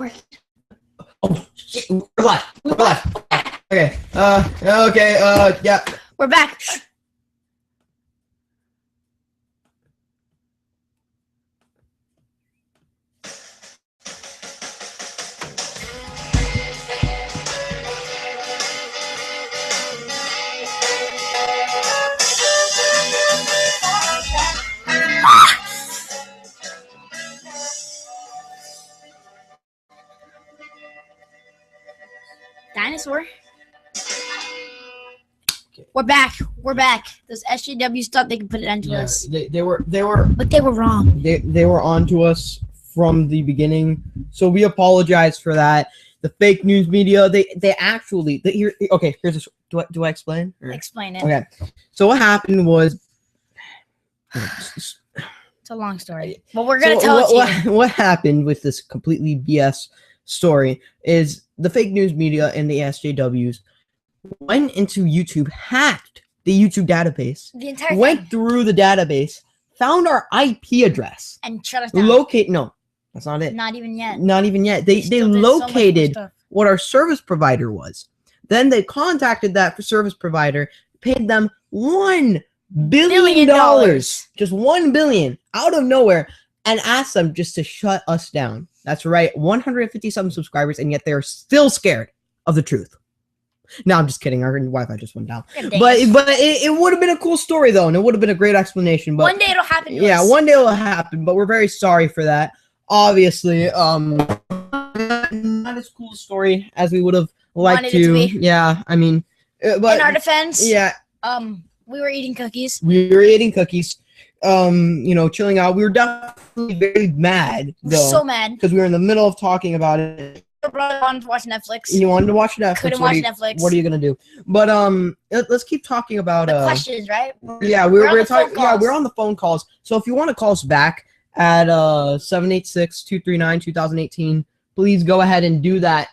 Oh, shit. We're live. We're live. Okay. Okay. Yeah. We're back. Dinosaur. Okay. We're back. We're back. Those SJWs thought they could put it onto us. They were But they were wrong. they were onto us from the beginning, so we apologize for that. The fake news media, here's do I explain? Or? Explain it. Okay, so what happened was, It's a long story. But we're gonna tell it to you. What happened with this completely BS story is the fake news media and the SJWs went into YouTube, hacked the YouTube database, The entire went thing. through the database, found our IP address, And shut us down. no, that's not it. Not even yet. Not even yet. They still did so much more located stuff. what our service provider was. Then they contacted that service provider, paid them $1 billion, just $1 billion out of nowhere, and asked them just to shut us down. That's right, 157 subscribers, and yet they're still scared of the truth. No, I'm just kidding. Our Wi-Fi just went down. But it would have been a cool story though, and it would have been a great explanation. But one day it'll happen. Yeah, one day it'll happen. But we're very sorry for that. Obviously, not as cool a story as we would have liked Wanted it to be. Yeah, I mean, but in our defense, yeah, we were eating cookies. we were eating cookies. Chilling out. We were definitely very mad We're though, so mad. because we were in the middle of talking about it. Your brother wanted to watch Netflix. You wanted to watch Netflix. Couldn't watch Netflix. What are you gonna do? But let's keep talking about The questions, right? Yeah, We're on we're the phone talking. Yeah, calls. we're on the phone calls. So if you want to call us back at 786-239-2018, please go ahead and do that.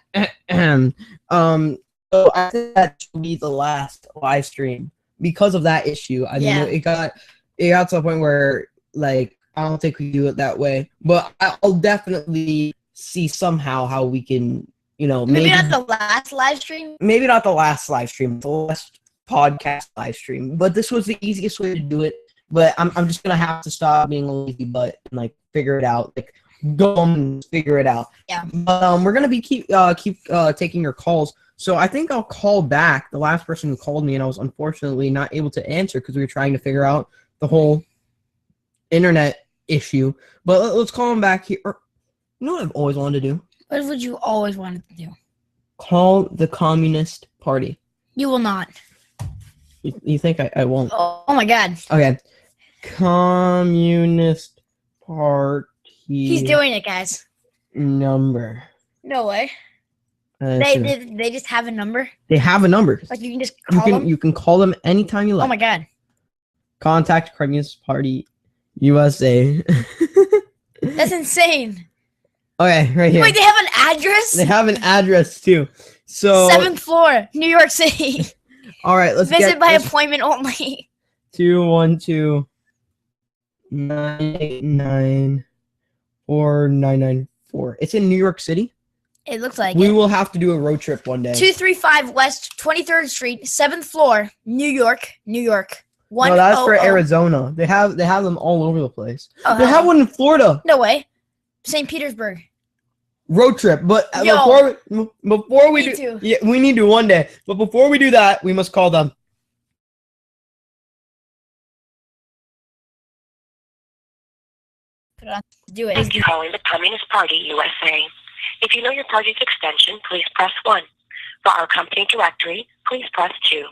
So I think that should be the last live stream because of that issue. I mean, Yeah. it got to a point where like I don't think we do it that way, but I'll definitely see somehow how we can, Maybe not the last live stream. maybe not the last live stream, the last podcast live stream, but this was the easiest way to do it. But I'm just gonna have to stop being a lazy butt and like figure it out, like go home and figure it out. Yeah. We're gonna be keep taking your calls. So I think I'll call back the last person who called me, and I was unfortunately not able to answer because we were trying to figure out the whole internet issue. But let's call him back here. You know what I've always wanted to do? What would you always wanted to do? Call the Communist Party. You will not. You think I won't? Oh my God. Okay. Communist Party. He's doing it, guys. Number. No way. Let's see. They just have a number. They have a number. Like you can just call them. You can call them anytime you like. Oh my God. Contact Communist Party USA. That's insane. Okay, right here. Wait, they have an address? They have an address too. So 7th floor, New York City. all right, let's Visit get by this. appointment only. 212-989-4994. It's in New York City. It looks like We it. will have to do a road trip one day. 235 West 23rd Street, 7th floor, New York, New York. No, that's for 100. Arizona. They have them all over the place. Oh, They have one in Florida. No way. St. Petersburg. Road trip, but Yo, before we me do, too. yeah, we need to one day. But before we do that, we must call them. Do it. Thank you for calling the Communist Party USA. If you know your party's extension, please press 1. For our company directory, please press 2.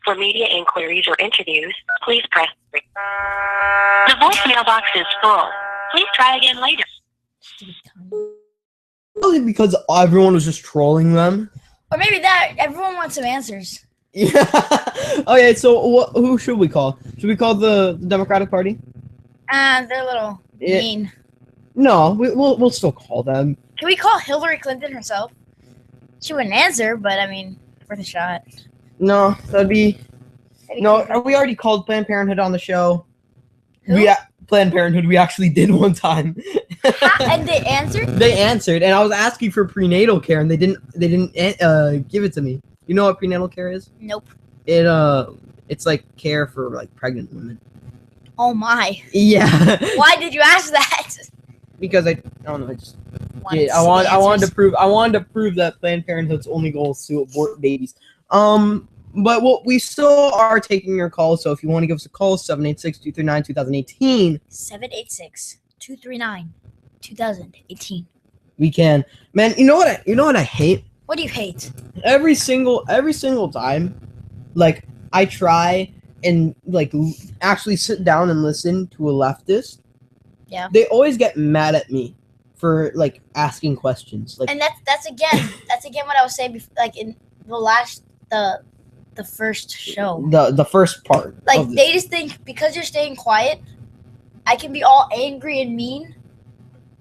For media inquiries or interviews, please press 3. The voicemail box is full. Please try again later. Probably because everyone was just trolling them. Or maybe that everyone wants some answers. Yeah. Okay, so who should we call? Should we call the Democratic Party? They're a little Yeah. mean. No, we'll still call them. Can we call Hillary Clinton herself? She wouldn't answer, but I mean, worth a shot. No, that'd be Maybe no. Clinton. We already called Planned Parenthood on the show. Who? Planned Parenthood. We actually did one time. And they answered? They answered, and I was asking for prenatal care, and they didn't give it to me. You know what prenatal care is? Nope. It's like care for like pregnant women. Oh my. Yeah. Why did you ask that? Because I don't know. Wanted to I see the wanted answers. to prove that Planned Parenthood's only goal is to abort babies. But we still are taking your calls. So if you want to give us a call, 786-239-2018. 786-239-2018. We can. Man, you know what I hate? What do you hate? Every single time, like I try and like actually sit down and listen to a leftist. Yeah. They always get mad at me for like asking questions. Like, And that's again what I was saying before, like in the first show. the first part. Like of this. they just think because you're staying quiet, I can be all angry and mean,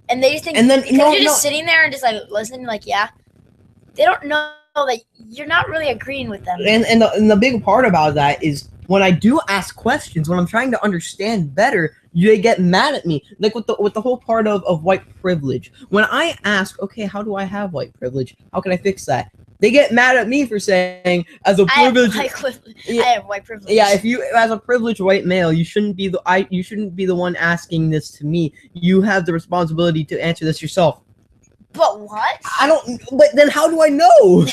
and they just think And then- because no, you're just no. sitting there and just like listening, like yeah, they don't know that you're not really agreeing with them. And the big part about that is when I do ask questions, when I'm trying to understand better, they get mad at me. Like with the whole part of white privilege. When I ask, okay, how do I have white privilege? How can I fix that? They get mad at me for saying, as a I have privilege, white privilege. yeah, if you as a privileged white male, you shouldn't be the one asking this to me. You have the responsibility to answer this yourself. But what? I don't. But then how do I know?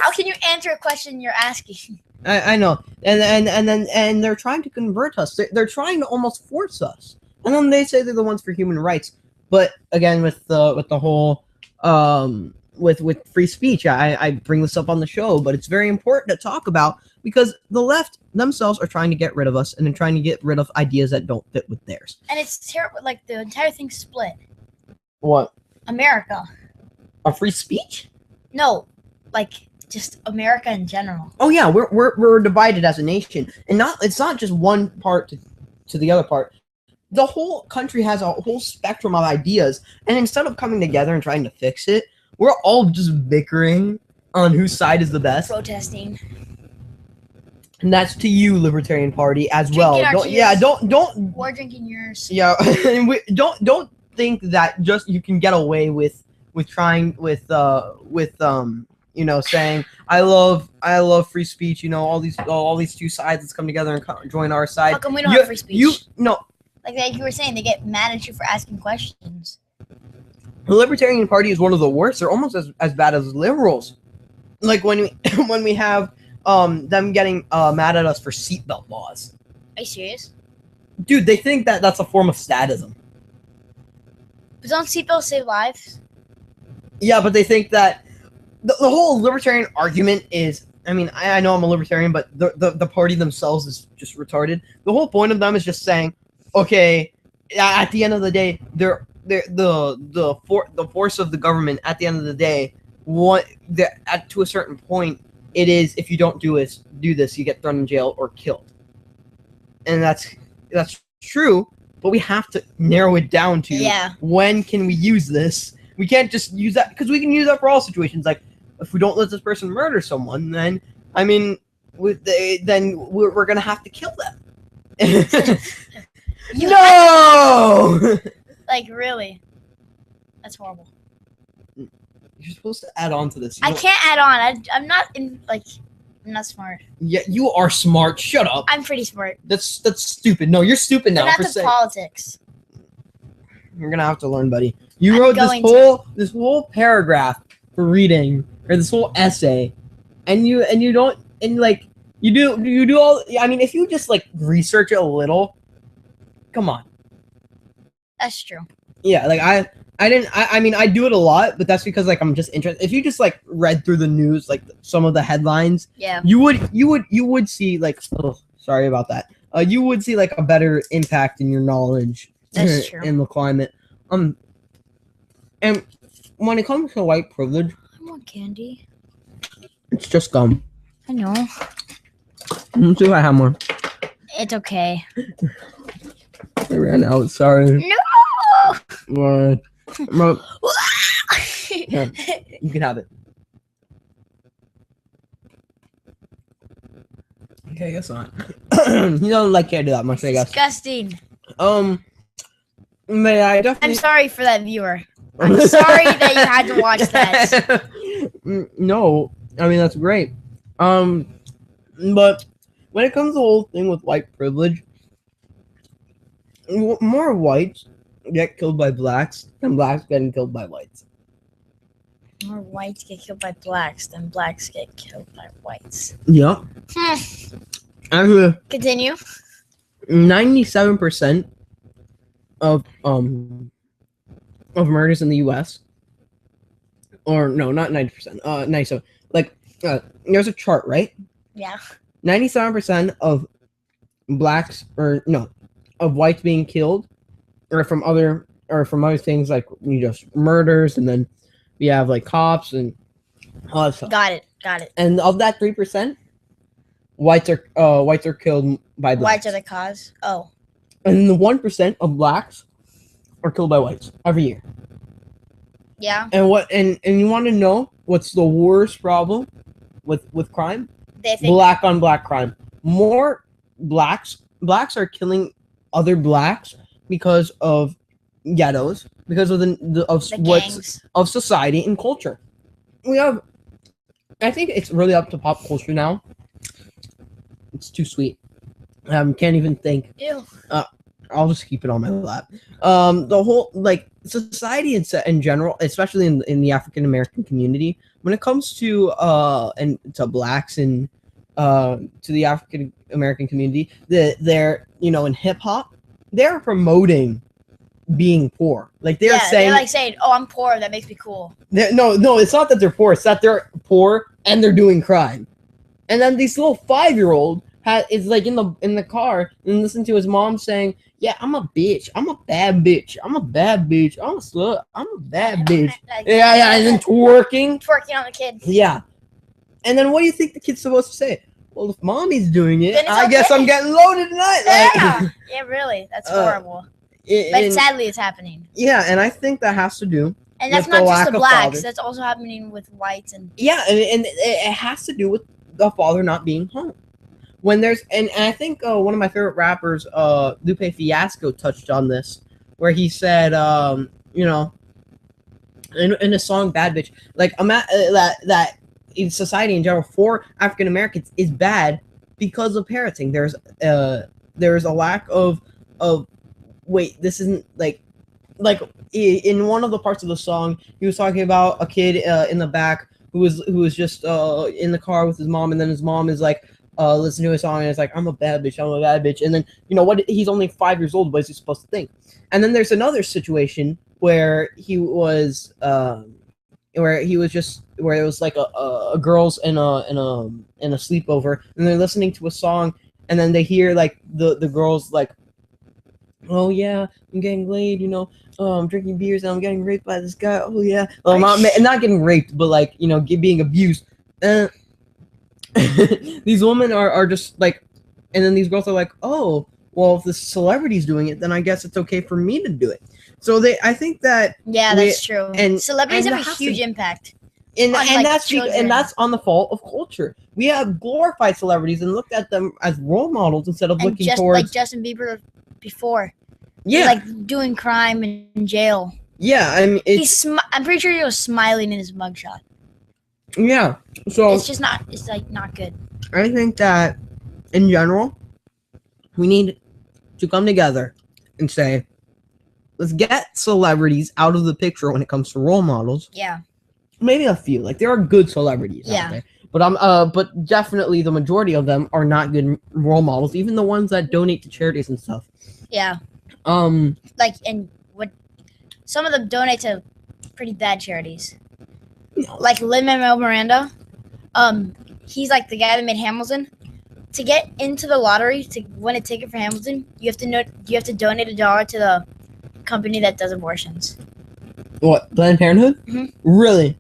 How can you answer a question you're asking? I know, and they're trying to convert us. They're trying to almost force us, and then they say they're the ones for human rights. But again, with the whole with free speech, I bring this up on the show, but it's very important to talk about because the left themselves are trying to get rid of us, and they're trying to get rid of ideas that don't fit with theirs. And it's terrible. Like the entire thing's split. What? America. A free speech? No, like just America in general. Oh yeah, we're divided as a nation, and it's not just one part to the other part. The whole country has a whole spectrum of ideas, and instead of coming together and trying to fix it, we're all just bickering on whose side is the best. Protesting. And that's to you, Libertarian Party, as Drinking well. our Don't, tears. yeah, don't We're drinking yours. yeah, don't think that just you can get away with trying with saying I love free speech. All these two sides. Let's come together and join our side. How come we don't have free speech? Like you were saying, they get mad at you for asking questions. The Libertarian Party is one of the worst. They're almost as bad as liberals. Like when we have them getting mad at us for seatbelt laws. Are you serious? Dude, they think that that's a form of statism. But don't seatbelts save lives? Yeah, but they think that the whole libertarian argument is. I mean, I know I'm a libertarian, but the party themselves is just retarded. The whole point of them is just saying, okay, at the end of the day, the force of the government. At the end of the day, to a certain point, it is if you don't do this, you get thrown in jail or killed, and that's true. But we have to narrow it down to when can we use this. We can't just use that because we can use that for all situations. Like if we don't let this person murder someone, then I mean, then we're gonna have to kill them. No. Like really? That's horrible. You're supposed to add on to this. I can't add on. I'm not I'm not smart. Yeah, you are smart. Shut up. I'm pretty smart. That's stupid. No, you're stupid now. But For not the saying politics. you're gonna have to learn, buddy. You I'm wrote going this whole paragraph for reading, or this whole essay, and you don't you do all. I mean, if you just like research it a little, come on. That's true. Yeah, like I mean I do it a lot, but that's because like I'm just interested. If you just like read through the news, like some of the headlines, Yeah. you would see like, oh, sorry about that. You would see like a better impact in your knowledge That's true. in the climate. And when it comes to white privilege, I want candy. it's just gum. I know. Let's see if I have more. It's okay. I ran out. Sorry. No. Here, you can have it. Okay, I guess not. You don't like candy that much, I guess. Disgusting. I I'm definitely. sorry for that viewer. I'm sorry that you had to watch that. No, I mean that's great. But when it comes to the whole thing with white privilege, more whites get killed by blacks than blacks getting killed by whites. More whites get killed by blacks than blacks get killed by whites. Yep. Actually, Continue. 97% of murders in the U.S. or no, not 90%. 97. Like, there's a chart, right? Yeah. 97% of blacks of whites being killed or from other things like just murders, and then we have like cops and all that stuff. Got it. And of that 3%, whites are killed by blacks. Whites are the cause. Oh. And the 1% of blacks are killed by whites every year. Yeah. And you want to know what's the worst problem with crime? They think Black on black crime. More blacks are killing other blacks because of ghettos, because of of society and culture. I think it's really up to pop culture now. It's too sweet. Can't even think. Ew. I'll just keep it on my lap. The whole society in general, especially in the African American community, when it comes to blacks and to the African American community, they're in hip hop, they're promoting being poor. They're saying, "Oh, I'm poor. That makes me cool." No, it's not that they're poor. It's that they're poor and they're doing crime. And then this little 5-year-old is in the car and listen to his mom saying, "Yeah, I'm a bitch. I'm a bad bitch. I'm a bad bitch. I'm a slut. I'm a bad bitch." Yeah, and then twerking on the kid. Yeah. And then what do you think the kid's supposed to say? Well, if mommy's doing it, I guess okay. I'm getting loaded tonight. Yeah, really. That's horrible. But sadly, it's happening. Yeah, and I think that has to do. And that's not just the blacks. That's also happening with whites and. Yeah, and it has to do with the father not being home. When there's and I think one of my favorite rappers, Lupe Fiasco, touched on this, where he said, in a song "Bad Bitch," that in society in general for African Americans is bad because of parenting. There's a lack of wait, this isn't like in one of the parts of the song he was talking about a kid in the back who was just in the car with his mom, and then his mom is listen to a song and it's like, I'm a bad bitch, and then he's only 5 years old, what is he supposed to think? And then there's another situation where it was like a girls in a sleepover, and they're listening to a song, and then they hear the girls oh yeah, I'm getting laid, I'm drinking beers and I'm getting raped by this guy. Oh yeah, well, not getting raped, but being abused. These women are just and then these girls are like, oh, well, if the celebrity's doing it, then I guess it's okay for me to do it. So I think that that's true. And celebrities have a huge impact. And that's on the fault of culture. We have glorified celebrities and looked at them as role models instead of looking towards Justin Bieber before. Yeah, doing crime in jail. Yeah, I mean, I'm pretty sure he was smiling in his mugshot. Yeah, so it's just not. It's not good. I think that in general, we need to come together and say, let's get celebrities out of the picture when it comes to role models. Yeah. Maybe a few. There are good celebrities out there. But definitely the majority of them are not good role models, even the ones that donate to charities and stuff. Yeah. And what some of them donate to pretty bad charities. Like Lin-Manuel Miranda. He's the guy that made Hamilton. To get into the lottery, to win a ticket for Hamilton, you have to donate $1 to the company that does abortions. What, Planned Parenthood? Mm-hmm. Really?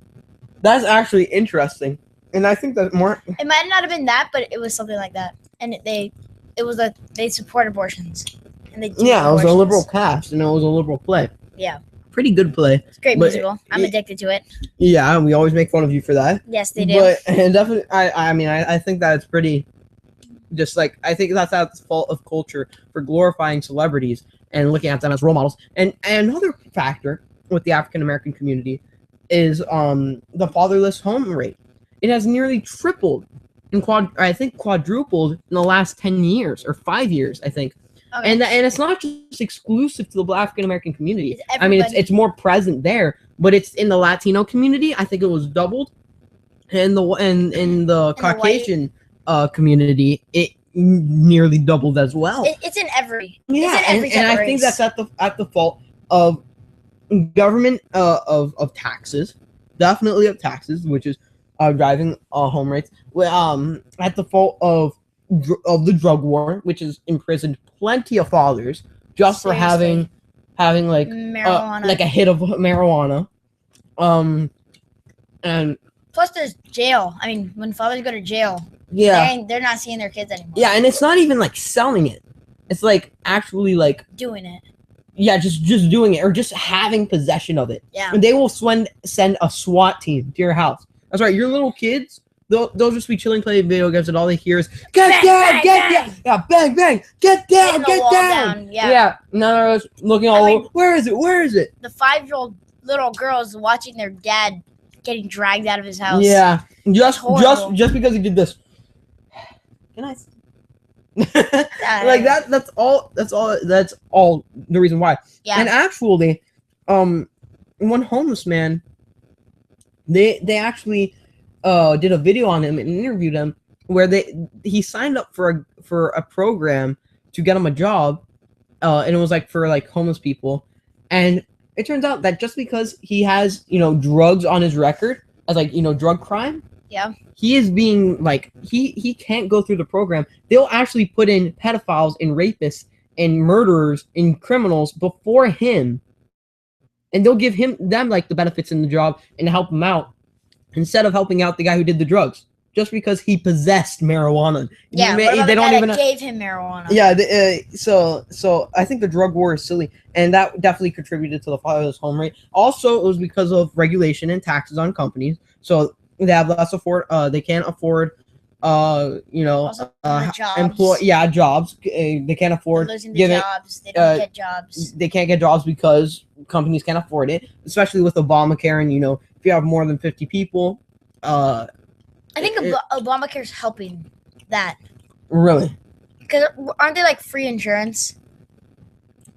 That's actually interesting. And I think that more. It might not have been that, but it was something like that. And they support abortions. And they do it was a liberal cast, and it was a liberal play. Yeah. Pretty good play. It's a great musical. I'm addicted to it. Yeah, we always make fun of you for that. Yes, they do. But and definitely, I think that it's pretty Just like I think that's at the fault of culture for glorifying celebrities and looking at them as role models. And another factor with the African American community is the fatherless home rate. It has nearly tripled and quadrupled in the last 10 years or 5 years, I think. Okay. And it's not just exclusive to the African American community. It's I mean, everybody. it's more present there, but it's in the Latino community. I think it was doubled, and in the Caucasian community, it nearly doubled as well. It's in every. Yeah, it's in every and type of I think race. that's at the fault of government of taxes, definitely of taxes, which is driving home rates. At the fault of the drug war, which has imprisoned plenty of fathers just for Seriously. having like marijuana. like a hit of marijuana, and Plus, there's jail. I mean, when fathers go to jail, yeah, they're not seeing their kids anymore. yeah, and it's not even like selling it; it's like actually like Doing it. yeah, just doing it or just having possession of it. Yeah. And they will send a SWAT team to your house. That's right, your little kids. They'll just be chilling playing video games, and all they hear is "Get Bang, down, bang, get bang." down, yeah, bang, bang, get down, Hitting the get wall down." Yeah. None of us looking all over. Where is it? Where is it? The 5-year-old little girls watching their dad getting dragged out of his house. Yeah, horrible. just because he did this. Can I? Yeah. Like that. That's all the reason why. Yeah. And actually, one homeless man, they actually did a video on him and interviewed him where he signed up for a program to get him a job, and it was like for like homeless people, and it turns out that just because he has drugs on his record as like drug crime, Yeah. he is being like he can't go through the program. They'll actually put in pedophiles and rapists and murderers and criminals before him, and they'll give them like the benefits in the job and help him out instead of helping out the guy who did the drugs just because he possessed marijuana. Yeah. They What about the don't guy even that gave him marijuana? yeah. So I think the drug war is silly, and that definitely contributed to the fatherless home rate. Also, it was because of regulation and taxes on companies, so they have less they can't afford Also, the jobs. jobs. They can't afford They're losing the giving jobs. They don't get jobs. they can't get jobs because companies can't afford it, especially with Obamacare. And if you have more than 50 people, I think Obamacare's helping that. really, Because aren't they like free insurance?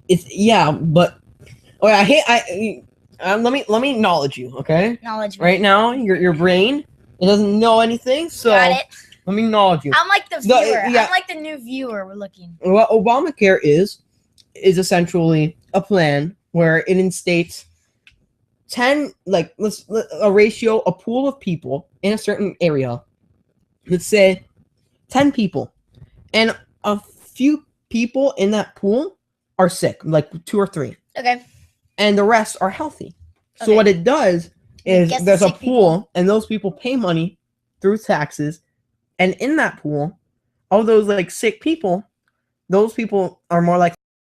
but let me acknowledge you, okay? Knowledge. Right now, your brain it doesn't know anything, so Got it. let me acknowledge you. I'm like the viewer. yeah. I'm like the new viewer. We're looking. What Obamacare is essentially a plan where it instates 10 a pool of people in a certain area. Let's say 10 people, and a few people in that pool are sick, like 2 or 3, Okay. and the rest are healthy. So Okay. what it does is Gets the there's a sick pool, people. and those people pay money through taxes, and in that pool, all those like sick people, those people are more likely